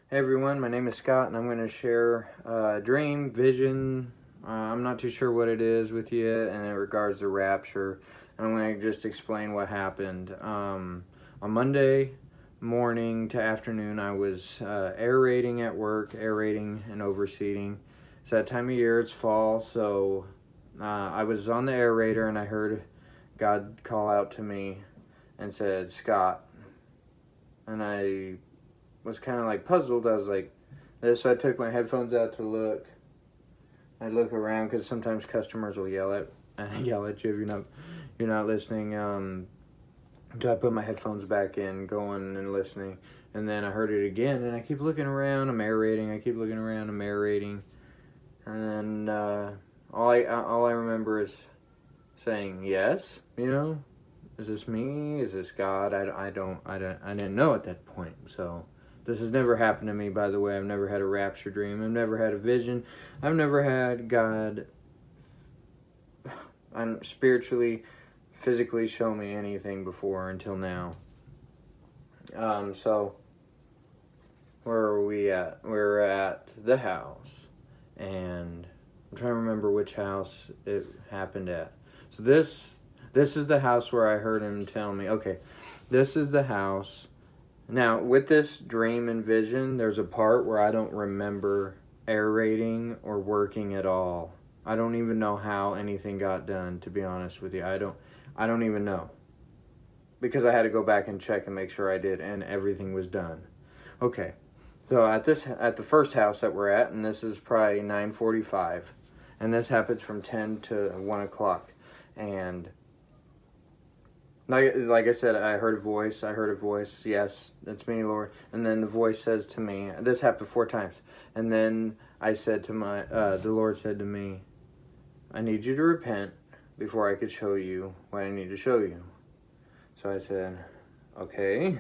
Hey everyone, my name is Scott and I'm going to share a dream, vision, I'm not too sure what it is with you, and in regards to Rapture. And I'm going to just explain what happened. On Monday morning to afternoon, I was aerating at work, aerating and overseeding. It's that time of year, it's fall, so I was on the aerator and I heard God call out to me and said, Scott. And I was kind of like puzzled. I was like this, so I took my headphones out to look. I look around because sometimes customers will yell at you if you're not listening. So I put my headphones back in, going and listening, and then I heard it again. And I keep looking around. I'm aerating. I keep looking around. I'm aerating, and then all I remember is saying yes. Is this me? Is this God? I didn't know at that point. So this has never happened to me, by the way. I've never had a rapture dream. I've never had a vision. I've never had God spiritually, physically show me anything before until now. So where are we at? We're at the house, and I'm trying to remember which house it happened at. So this is the house where I heard him tell me, okay, this is the house. Now, with this dream and vision, there's a part where I don't remember aerating or working at all. I don't even know how anything got done, to be honest with you. I don't even know. Because I had to go back and check and make sure I did, and everything was done. Okay. So at the first house that we're at, and this is probably 9:45, and this happens from 10 to 1 o'clock. And like I said, I heard a voice. Yes, it's me, Lord. And then the voice says to me, this happened 4 times. And then I said to the Lord said to me, I need you to repent before I could show you what I need to show you. So I said, okay.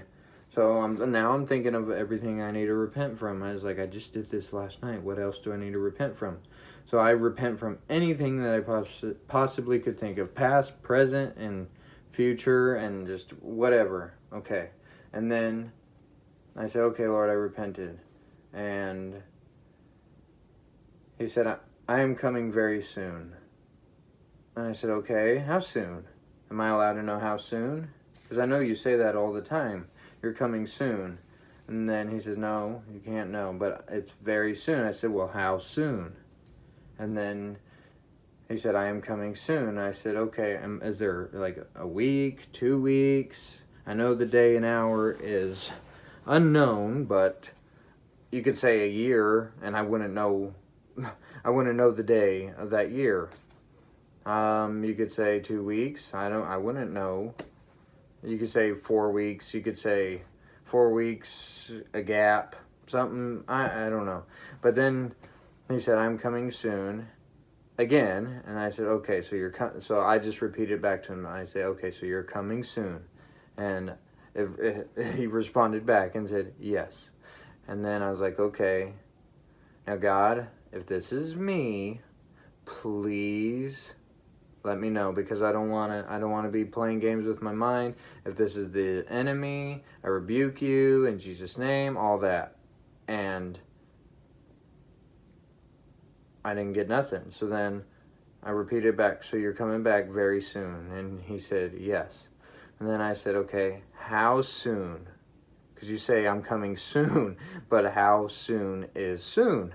So now I'm thinking of everything I need to repent from. I was like, I just did this last night. What else do I need to repent from? So I repent from anything that I possibly could think of, past, present, and future, and just whatever. Okay. And then I said, okay, Lord, I repented. And he said, I am coming very soon. And I said, okay, how soon? Am I allowed to know how soon? Because I know you say that all the time. You're coming soon. And then he says, no, you can't know, but it's very soon. I said, well, how soon? And then he said, I am coming soon. I said, okay, is there like a week, 2 weeks? I know the day and hour is unknown, but you could say a year, and I wouldn't know the day of that year. You could say 2 weeks. I wouldn't know. You could say 4 weeks. You could say 4 weeks, a gap, something. I don't know. But then he said, I'm coming soon. Again, and I said, okay, so I just repeated back to him. I say, okay, so you're coming soon. And he responded back and said, yes. And then I was like, okay, now God, if this is me, please let me know, because I don't want to be playing games with my mind. If this is the enemy, I rebuke you in Jesus' name, all that. And I didn't get nothing. So then I repeated back, so you're coming back very soon. And he said, yes. And then I said, okay, how soon? Because you say I'm coming soon, but how soon is soon?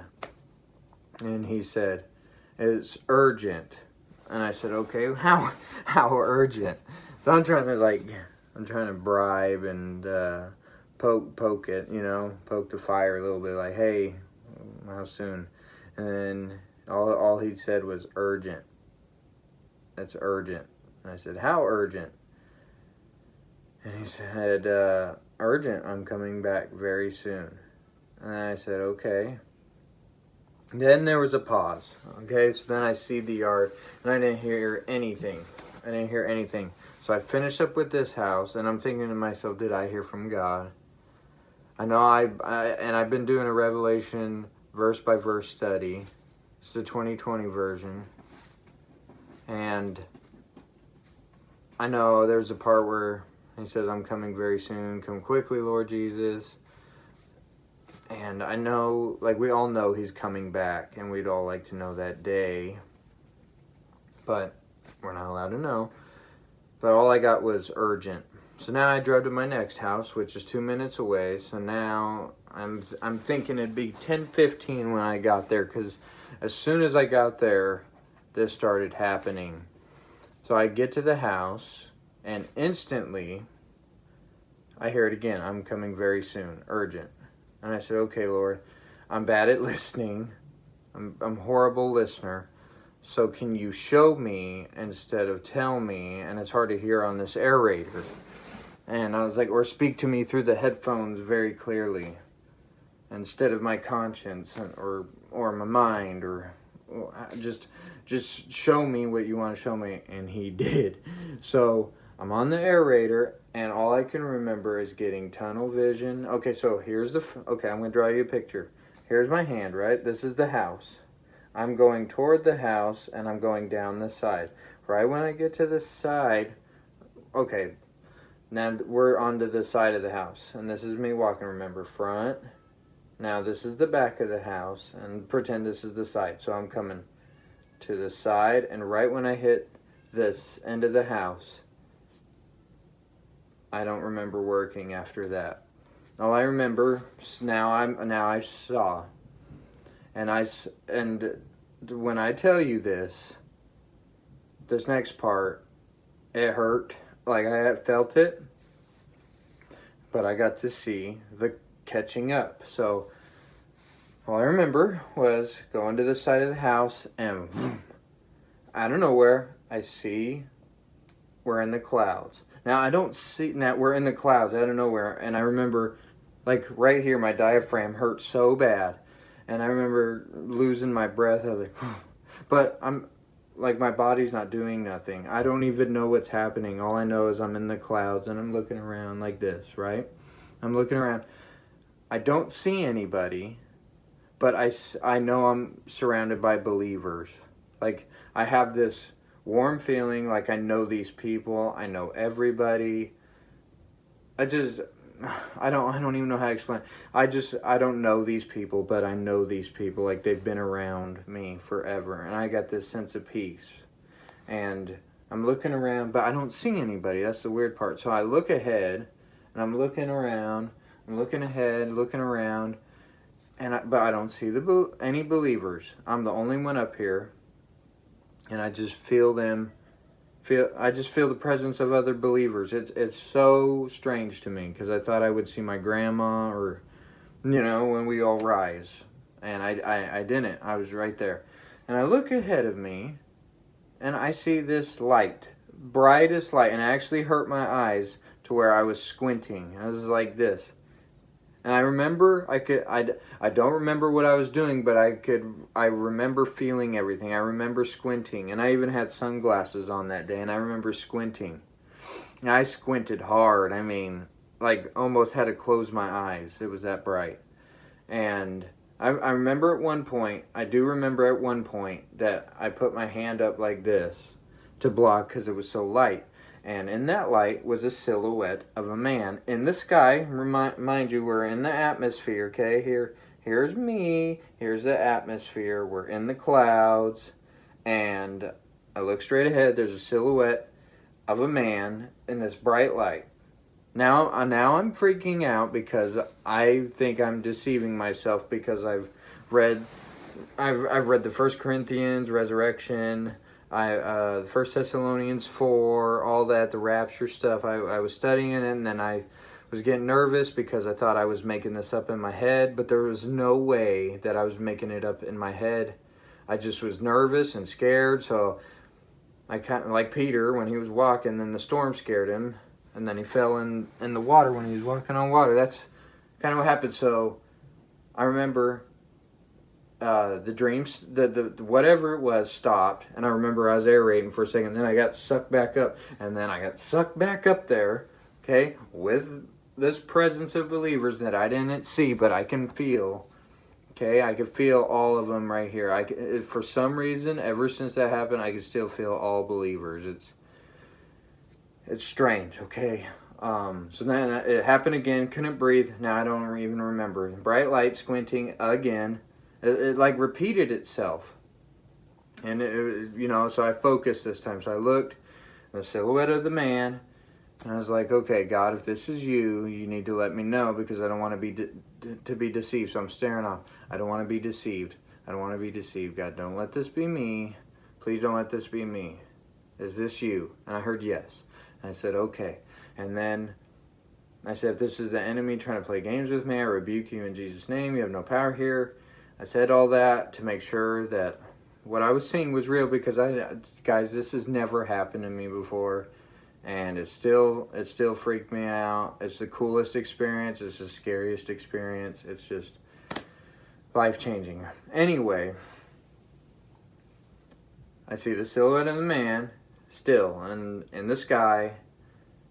And he said, it's urgent. And I said, okay, how urgent? So I'm trying to bribe and poke it, poke the fire a little bit, like, hey, how soon? And then all he said was urgent. That's urgent. And I said, how urgent? And he said, urgent, I'm coming back very soon. And I said, okay. Then there was a pause. Okay, so then I see the yard, and I didn't hear anything. So I finished up with this house, and I'm thinking to myself, did I hear from God? I know I've been doing a Revelation verse by verse study. It's the 2020 version. And I know there's a part where he says, I'm coming very soon. Come quickly, Lord Jesus. And I know, like, we all know he's coming back, and we'd all like to know that day, but we're not allowed to know. But all I got was urgent. So now I drove to my next house, which is 2 minutes away. So now I'm thinking it'd be 10:15 when I got there, because as soon as I got there, this started happening. So I get to the house, and instantly I hear it again. I'm coming very soon, urgent. And I said, okay, Lord, I'm bad at listening. I'm a horrible listener. So can you show me instead of tell me? And it's hard to hear on this aerator. And I was like, or speak to me through the headphones very clearly, instead of my conscience or my mind, or just show me what you want to show me. And he did. So I'm on the aerator, and all I can remember is getting tunnel vision. Okay, so here's okay, I'm going to draw you a picture. Here's my hand, right? This is the house. I'm going toward the house, and I'm going down the side. Right when I get to the side, okay, now we're onto the side of the house. And this is me walking, remember, front. Now this is the back of the house, and pretend this is the side. So I'm coming to the side, and right when I hit this end of the house, I don't remember working after that. All I remember now I saw, and when I tell you this next part, it hurt. Like, I had felt it, but I got to see the catching up. So all I remember was going to the side of the house, and out of nowhere, I see we're in the clouds. Now, I don't see, now we're in the clouds out of nowhere, and I remember, like, right here, my diaphragm hurt so bad, and I remember losing my breath. I was like, but I'm, like, my body's not doing nothing. I don't even know what's happening. All I know is I'm in the clouds, and I'm looking around like this, right? I'm looking around. I don't see anybody, but I know I'm surrounded by believers. Like, I have this warm feeling, like I know these people, I know everybody. I don't even know how to explain. I don't know these people, but I know these people, like they've been around me forever, and I got this sense of peace. And I'm looking around, but I don't see anybody. That's the weird part. So I look ahead, and I'm looking around, I'm looking ahead, looking around, but I don't see any believers. I'm the only one up here. And I just feel I just feel the presence of other believers. It's so strange to me, because I thought I would see my grandma, or, when we all rise. And I didn't. I was right there. And I look ahead of me, and I see this light, brightest light, and it actually hurt my eyes to where I was squinting. I was like this. And I remember I don't remember what I was doing, but I remember feeling everything. I remember squinting, and I even had sunglasses on that day, and I remember squinting. And I squinted hard. I mean, like, almost had to close my eyes. It was that bright. And I remember I do remember at one point that I put my hand up like this to block, because it was so light. And in that light was a silhouette of a man in the sky. Mind you, we're in the atmosphere, okay? Here's me. Here's the atmosphere. We're in the clouds. And I look straight ahead. There's a silhouette of a man in this bright light. Now I'm freaking out, because I think I'm deceiving myself, because I've read the 1 Corinthians, resurrection, 1 Thessalonians 4, all that, the Rapture stuff. I was studying it, and then I was getting nervous, because I thought I was making this up in my head, but there was no way that I was making it up in my head. I just was nervous and scared, so I kind of, like Peter, when he was walking, then the storm scared him, and then he fell in the water when he was walking on water. That's kind of what happened. So I remember the dreams, the whatever it was, stopped, and I remember I was aerating for a second, then I got sucked back up, and then I got sucked back up there, okay, with this presence of believers that I didn't see, but I can feel, okay, I can feel all of them right here. For some reason, ever since that happened, I can still feel all believers. It's strange, okay? So then it happened again, couldn't breathe. Now I don't even remember. Bright light, squinting again. It like repeated itself. And, so I focused this time. So I looked, the silhouette of the man, and I was like, okay, God, if this is you, you need to let me know because I don't want to be deceived. So I'm staring off. I don't want to be deceived. I don't want to be deceived. God, don't let this be me. Please don't let this be me. Is this you? And I heard yes. And I said, okay. And then I said, if this is the enemy trying to play games with me, I rebuke you in Jesus' name. You have no power here. I said all that to make sure that what I was seeing was real because guys, this has never happened to me before. And it still freaked me out. It's the coolest experience. It's the scariest experience. It's just life-changing. Anyway, I see the silhouette of the man still in the sky,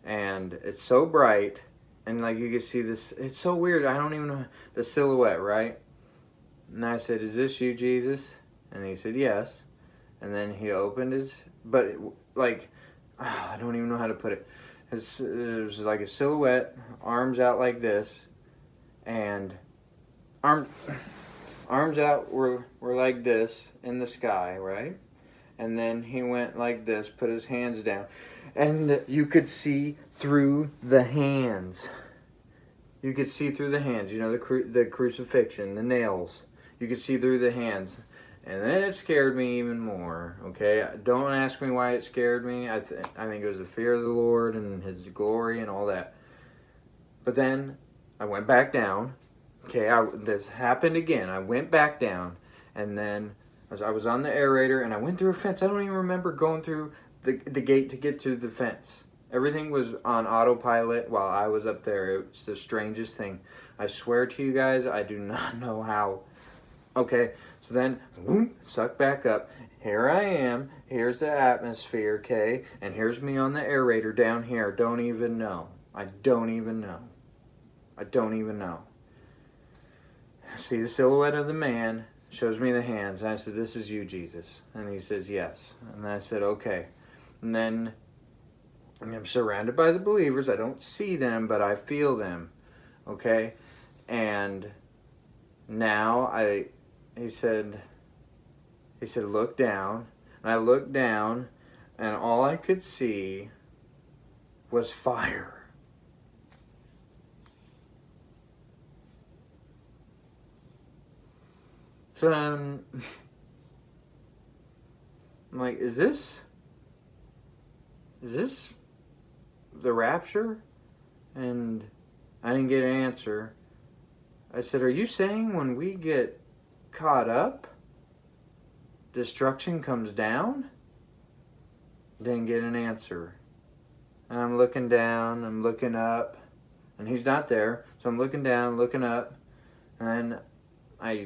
and it's so bright, and like you can see this. It's so weird. I don't even know the silhouette, right? And I said, "Is this you, Jesus?" And he said, "Yes." And then he opened his, I don't even know how to put it. It was like a silhouette, arms out like this, and arms out were like this in the sky, right? And then he went like this, put his hands down, and you could see through the hands. You could see through the hands, the crucifixion, the nails. You could see through the hands. And then it scared me even more, okay? Don't ask me why it scared me. I think it was the fear of the Lord and His glory and all that. But then I went back down. Okay, this happened again. I went back down, and then I was on the aerator, and I went through a fence. I don't even remember going through the gate to get to the fence. Everything was on autopilot while I was up there. It's the strangest thing. I swear to you guys, I do not know how. Okay, so then, whoop, suck back up. Here I am. Here's the atmosphere, okay? And here's me on the aerator down here. Don't even know. I don't even know. See the silhouette of the man, shows me the hands. And I said, this is you, Jesus. And he says, yes. And I said, okay. And then I'm surrounded by the believers. I don't see them, but I feel them, okay? And now he said, look down. And I looked down, and all I could see was fire. So I'm like, is this the rapture? And I didn't get an answer. I said, are you saying when we get caught up, destruction comes down? Didn't get an answer. And I'm looking down, I'm looking up, and he's not there. So I'm looking down, looking up, and I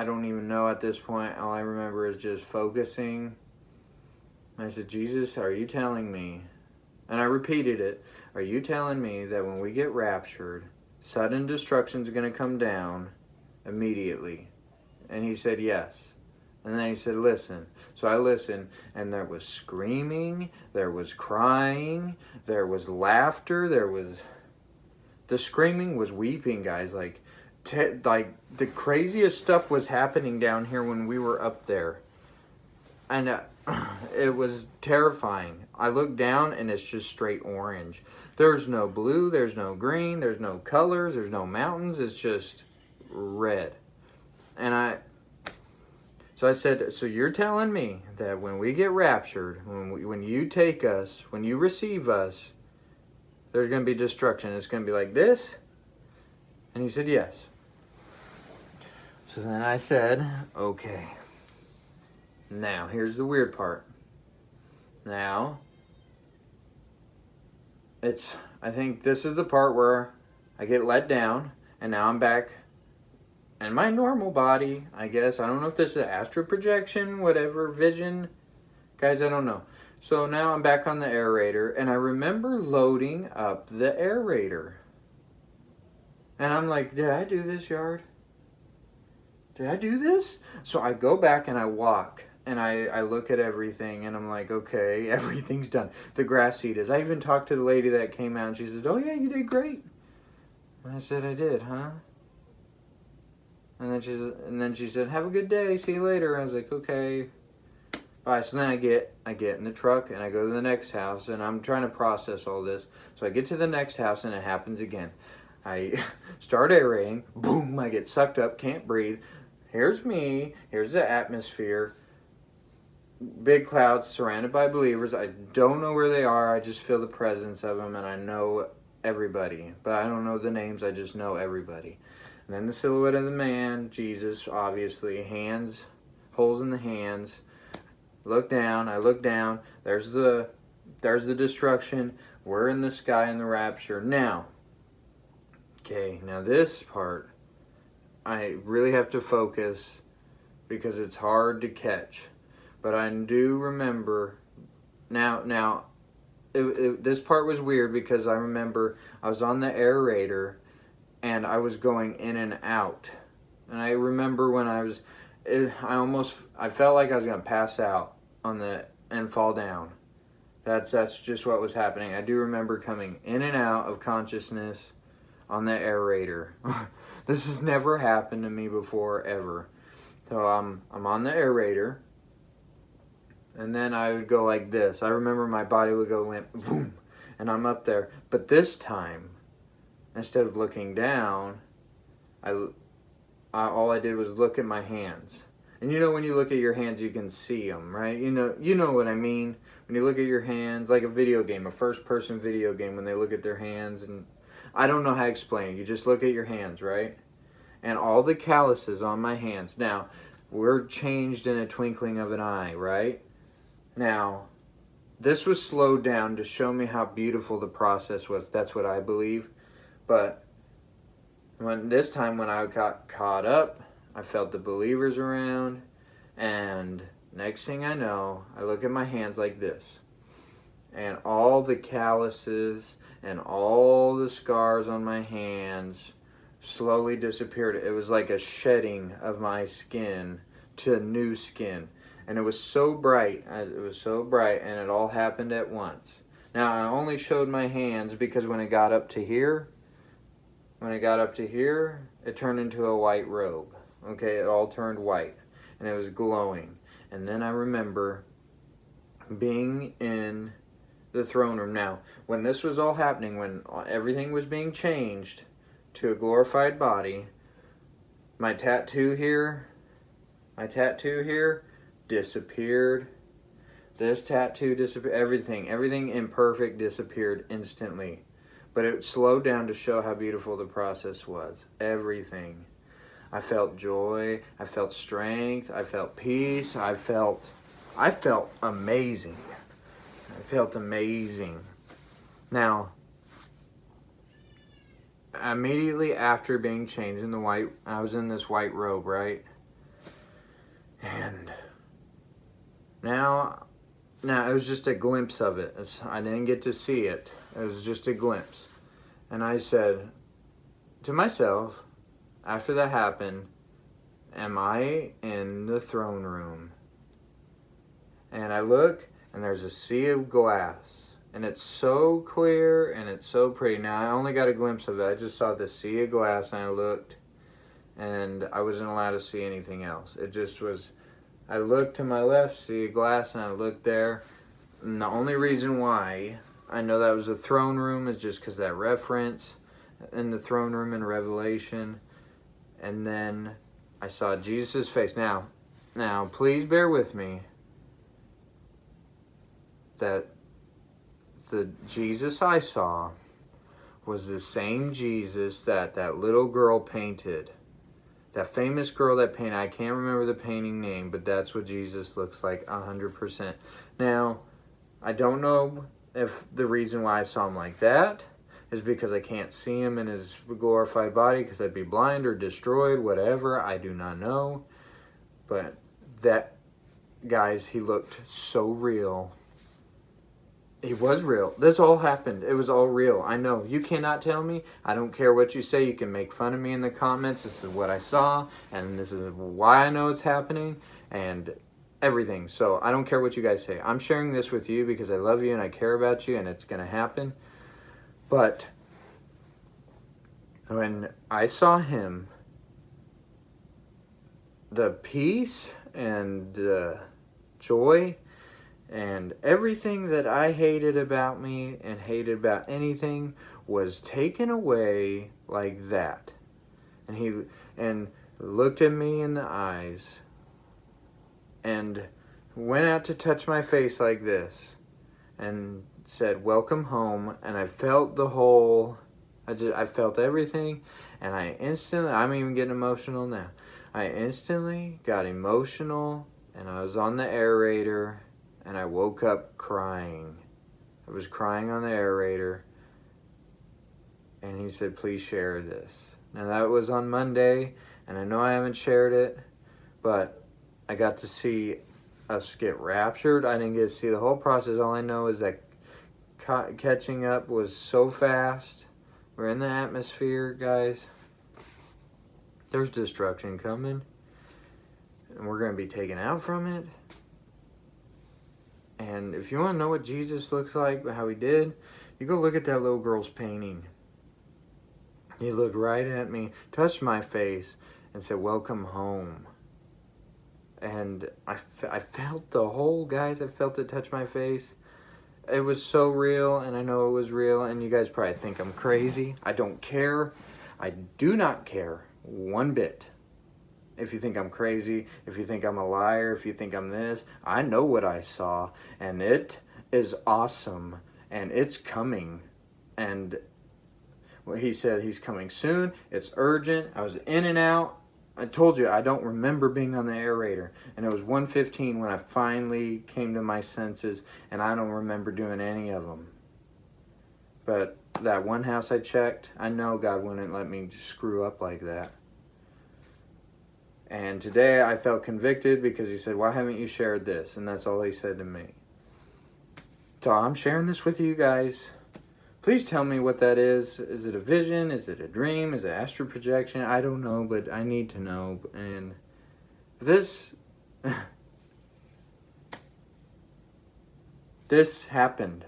don't even know at this point. All I remember is just focusing. I said, Jesus, are you telling me? And I repeated it. Are you telling me that when we get raptured, sudden destruction's going to come down immediately? And he said, yes. And then he said, listen. So I listened, and there was screaming, there was crying, there was laughter, the screaming was weeping, guys. Like the craziest stuff was happening down here when we were up there. And it was terrifying. I looked down, and it's just straight orange. There's no blue, there's no green, there's no colors, there's no mountains. It's just red. And so I said, so you're telling me that when we get raptured, when you take us, when you receive us, there's going to be destruction. It's going to be like this? And he said, yes. So then I said, okay. Now, here's the weird part. Now, I think this is the part where I get let down, and now I'm back in my normal body, I guess. I don't know if this is astral projection, whatever, vision. Guys, I don't know. So now I'm back on the aerator, and I remember loading up the aerator. And I'm like, did I do this, Yard? Did I do this? So I go back and I walk. And I look at everything and I'm like, okay, everything's done. The grass seed is. I even talked to the lady that came out and she said, oh yeah, you did great. And I said, I did, huh? And then she said, have a good day, see you later. I was like, okay. Alright, so then I get in the truck and I go to the next house and I'm trying to process all this. So I get to the next house and it happens again. I start aerating, boom, I get sucked up, can't breathe. Here's me, here's the atmosphere. Big clouds surrounded by believers. I don't know where they are, I just feel the presence of them and I know everybody. But I don't know the names, I just know everybody. And then the silhouette of the man, Jesus, obviously, hands, holes in the hands. Look down, I look down, there's the destruction, we're in the sky in the rapture. Now, okay, now this part, I really have to focus because it's hard to catch. But I do remember, this part was weird because I remember I was on the aerator and I was going in and out. And I remember when I felt like I was going to pass out and fall down. That's just what was happening. I do remember coming in and out of consciousness on the aerator. This has never happened to me before, ever. So I'm on the aerator, and then I would go like this. I remember my body would go limp, boom, and I'm up there. But this time, instead of looking down, all I did was look at my hands. And you know when you look at your hands, you can see them, right? You know what I mean? When you look at your hands, like a video game, a first-person video game, when they look at their hands, and I don't know how to explain it. You just look at your hands, right? And all the calluses on my hands. Now, we're changed in a twinkling of an eye, right? Now, this was slowed down to show me how beautiful the process was. That's what I believe. But this time when I got caught up, I felt the believers around, and next thing I know, I look at my hands like this, and all the calluses and all the scars on my hands slowly disappeared. It was like a shedding of my skin to new skin, and it was so bright. And it all happened at once. Now, I only showed my hands because when it got up to here, it turned into a white robe. Okay, it all turned white, and it was glowing. And then I remember being in the throne room. Now, when this was all happening, when everything was being changed to a glorified body, my tattoo here disappeared. This tattoo disappeared. Everything imperfect disappeared instantly. But it slowed down to show how beautiful the process was. Everything. I felt joy, I felt strength, I felt peace, I felt amazing. I felt amazing. Now, immediately after being changed in the white, I was in this white robe, right? And now it was just a glimpse of it. I didn't get to see it. It was just a glimpse. And I said to myself, after that happened, am I in the throne room? And I look, and there's a sea of glass. And it's so clear, and it's so pretty. Now, I only got a glimpse of it. I just saw the sea of glass, and I looked, and I wasn't allowed to see anything else. It just was, I looked to my left, sea of glass, and I looked there. And the only reason why I know that was the throne room is just because that reference in the throne room in Revelation. And then I saw Jesus' face. Now, please bear with me that the Jesus I saw was the same Jesus that little girl painted. That famous girl that painted, I can't remember the painting name, but that's what Jesus looks like 100%. Now, I don't know if the reason why I saw him like that is because I can't see him in his glorified body because I'd be blind or destroyed, whatever. I do not know. But that, guys, he looked so real. He was real. This all happened. It was all real. I know. You cannot tell me. I don't care what you say. You can make fun of me in the comments. This is what I saw, and this is why I know it's happening. And everything. So I don't care what you guys say. I'm sharing this with you because I love you and I care about you and it's going to happen. But when I saw him, the peace and the joy and everything that I hated about me and hated about anything was taken away like that. And he looked at me in the eyes and went out to touch my face like this and said, "Welcome home." And I felt the whole, I felt everything, and I instantly, I'm even getting emotional now. I instantly got emotional, and I was on the aerator, and I woke up crying. I was crying on the aerator, and he said, "Please share this." Now that was on Monday, and I know I haven't shared it, but I got to see us get raptured. I didn't get to see the whole process. All I know is that catching up was so fast. We're in the atmosphere, guys. There's destruction coming, and we're going to be taken out from it. And if you want to know what Jesus looks like, how he did, you go look at that little girl's painting. He looked right at me, touched my face, and said, "Welcome home." And I felt the whole, guys, I felt it touch my face. It was so real, and I know it was real, and you guys probably think I'm crazy. I don't care. I do not care one bit. If you think I'm crazy, if you think I'm a liar, if you think I'm this, I know what I saw, and it is awesome, and it's coming. And he said he's coming soon. It's urgent. I was in and out. I told you I don't remember being on the aerator, and it was 1:15 when I finally came to my senses, and I don't remember doing any of them. But that one house I checked, I know God wouldn't let me screw up like that. And today I felt convicted because he said, "Why haven't you shared this?" And that's all he said to me. So I'm sharing this with you guys. Please tell me what that is. Is it a vision? Is it a dream? Is it astral projection? I don't know, but I need to know. And this happened.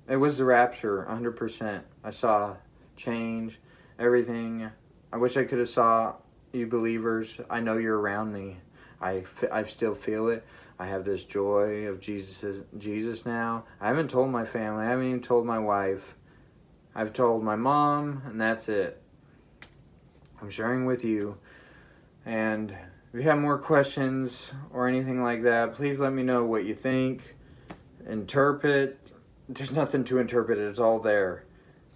It was the rapture, 100%. I saw change, everything. I wish I could have saw you believers. I know you're around me. I still feel it. I have this joy of Jesus now. I haven't told my family. I haven't even told my wife. I've told my mom, and that's it. I'm sharing with you. And if you have more questions or anything like that, please let me know what you think. Interpret. There's nothing to interpret. It's all there.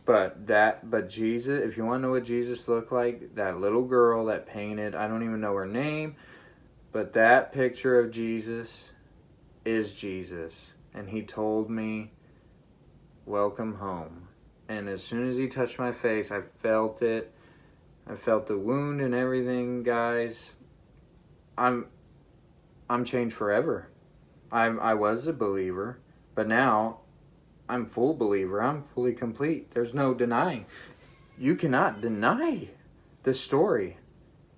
But Jesus, if you want to know what Jesus looked like, that little girl that painted, I don't even know her name, but that picture of Jesus is Jesus. And he told me, "Welcome home." And as soon as he touched my face, I felt it. I felt the wound and everything, guys. I'm changed forever. I was a believer, but now I'm full believer. I'm fully complete. There's no denying. You cannot deny this story.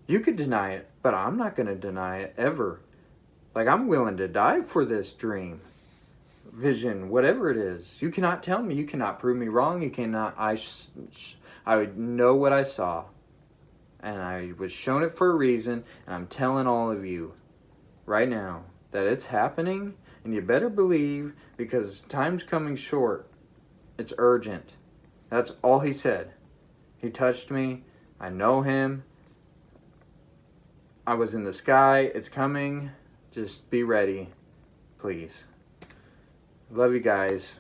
You could deny it, but I'm not going to deny it ever. Like, I'm willing to die for this dream, vision, whatever it is. You cannot tell me. You cannot prove me wrong. You cannot. I would know what I saw, and I was shown it for a reason, and I'm telling all of you right now that it's happening, and you better believe, because time's coming short. It's urgent. That's all he said. He touched me. I know him. I was in the sky. It's coming. Just be ready, please. Love you guys.